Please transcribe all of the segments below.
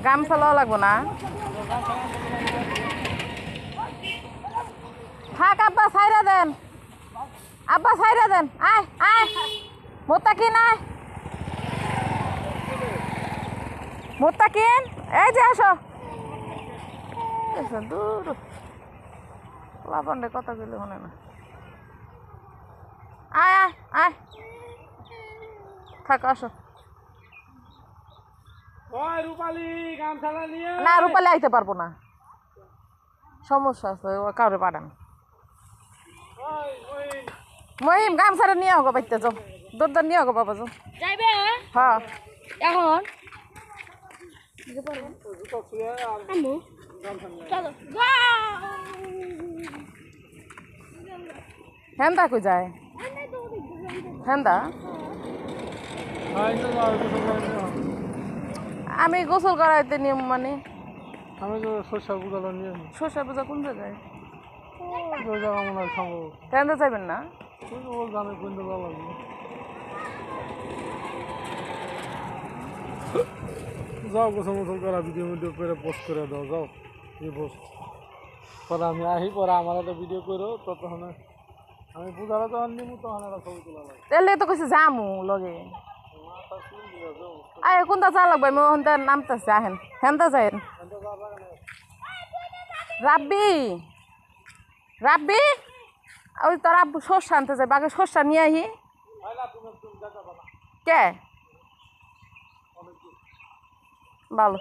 গামছা লওয়া লাগবো না থাক আব্বা ছাইরা দেন আব্বা ছাইরা দেন আয় আয় মোত্তাকিন আয় মোত্তাকিন এই যে আসো দূর লাবণে কথা গেলে মনে না আয় আয় আয় থাক আসো না রূপালি আইতে পারবো না সমস্যা আছে কাউরে পাঠান মহিম গামছাটা নিয়ে হোক বাইতে যাও দরদার নিয়ে হোক বাবা যাও যাইবে হ্যাঁ এখন চলো হেন্দা কই যায় হেন্দা আমি গোসল করাইতে নিয়ম মানে আমি তো শস্য পূজা নিয়ে শস্য পূজা কোন জায়গায় ওই জায়গা মনে হয় সম্ভব হেন্দা যাবেন না ওর জানে কোন জায়গা লাগবে যাও গোসল মোসল করা ভিডিও ভিডিও করে পোস্ট করে দাও যাও এই পোস্ট পরে আমি আহি পরে আমার একটা ভিডিও করো তখন আমি পূজাটা যখন নিবো তখন একটা ছবি তোলা লাগে তাহলে তো কইছে যামু লগে আয় কোনটা চা লাগবে আমি ওখানটা নামতেছি আহেন হেনটা যাই রাব্বি রাব্বি ওই তোর আব্বু সর্ষে আনতে যায় বাগে সর্ষা নিয়ে আহি কে ভালো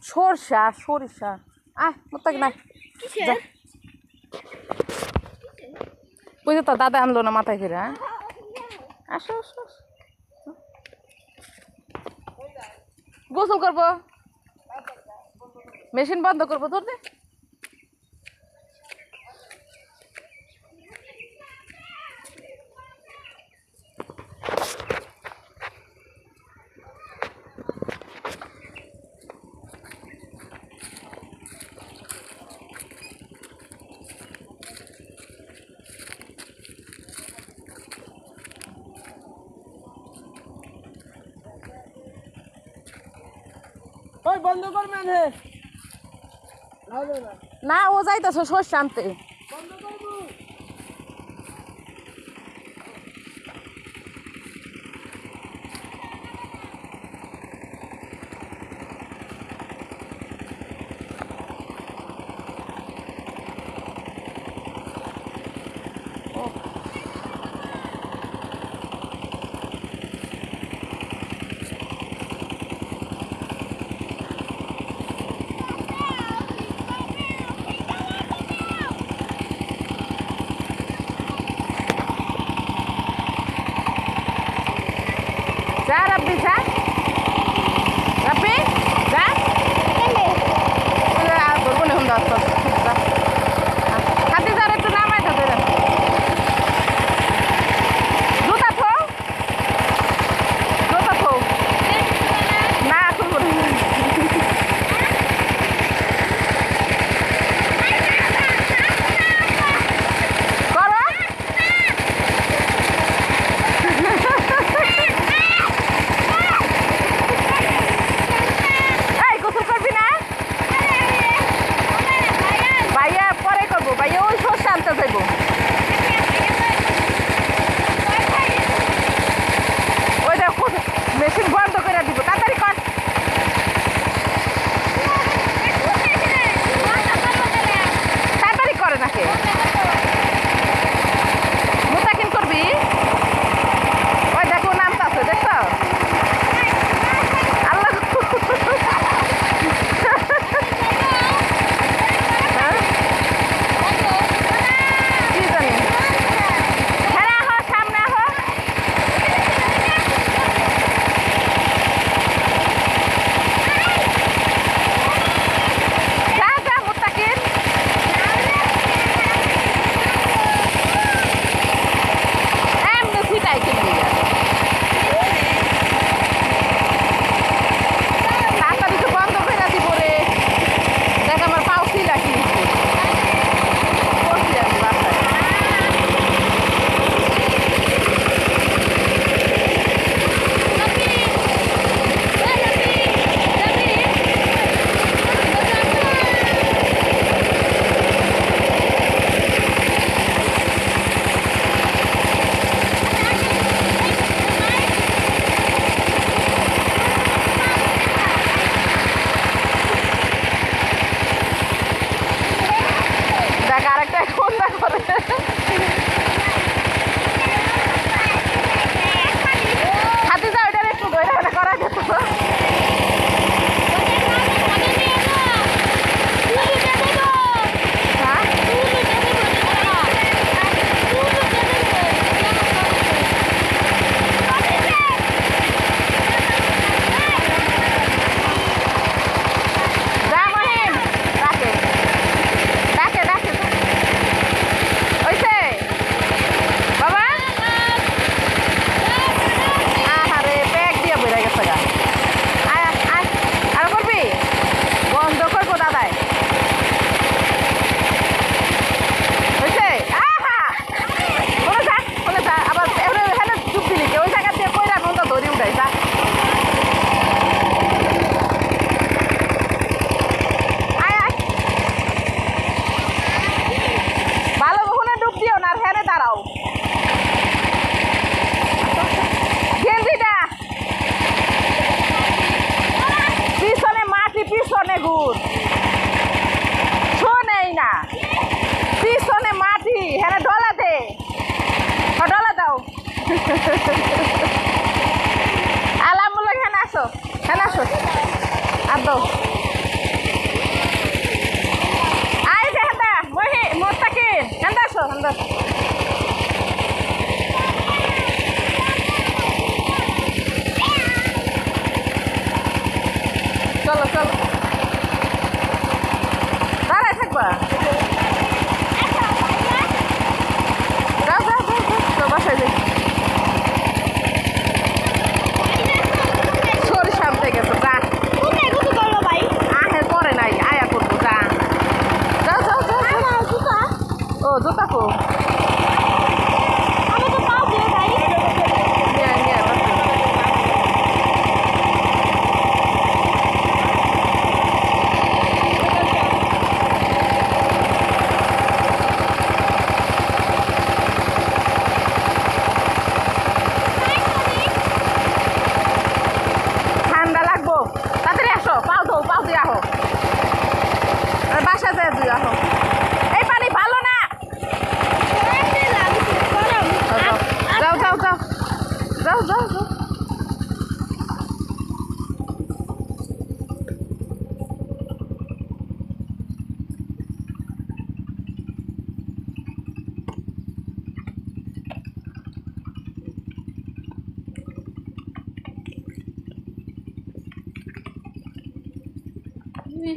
সরষা সরিষা আয় মতো না বুঝলি তো দাদা আনলো না মাথায় করে হ্যাঁ আসো আসো গোসল করবো মেশিন বন্ধ করবো তোর দে বন্ধ করবেন না ও যাইতেছে শস্য আনতে जा रब्बी जा रब्बी जा ধরবো না হুম খাতে যার একটু নামাই খাতে যান জুতা থো না খুলবো না করো দূর শোনেই না পিছনে মাটি হ্যাঁ ডলা দে ডলা দাও আলামুল্লাহ হ্যাঁ আসো আর দাও আই যে হ্যাঁ মহি মোস্তাকিন হ্যাঁ আসো হ্যাঁ চলো চলো দাঁড়ায় থাকবা যাও যাও যাও যাও বাসায় যাই সরিষা আনতে গেছো যা আহে করে নাই আয়া করবো যা যাও যাও যাও ও জুতা কো পাও দিয়ে আহো আর বাসা যায় দুই আহো এই পানি ভালো না যাও যাও যাও যাও যাও যাও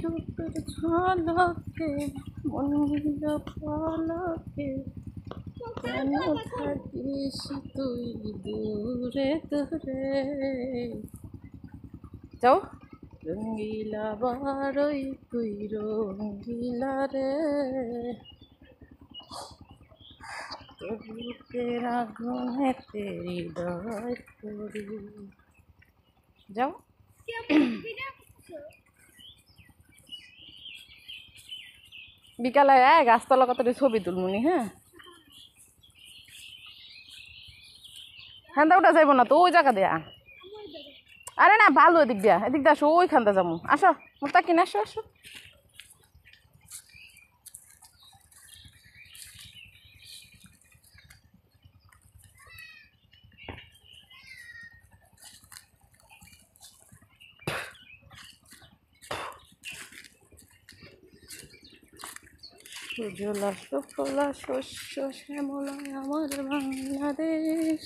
রূপের ঝলকে মনির ফলকে কেন থাকিস তুই দূরে দূরে যাও রঙ্গিলা বারই তুই রঙ্গিলা রে বুকের আগুনে তেরি হৃদয় করি যাও বিকালে গাছতলা কত ছবি তুলমুনি হ্যাঁ খান্দা উঠা যাইব না তো ওই জায়গা দেয়া আরে না ভালো এদিক দিয়া আসো ওইখানটা যাবো আসো মোটা কিনে আসো আসো সুজলা সুফলা শস্য শ্যামলা আমার বাংলাদেশ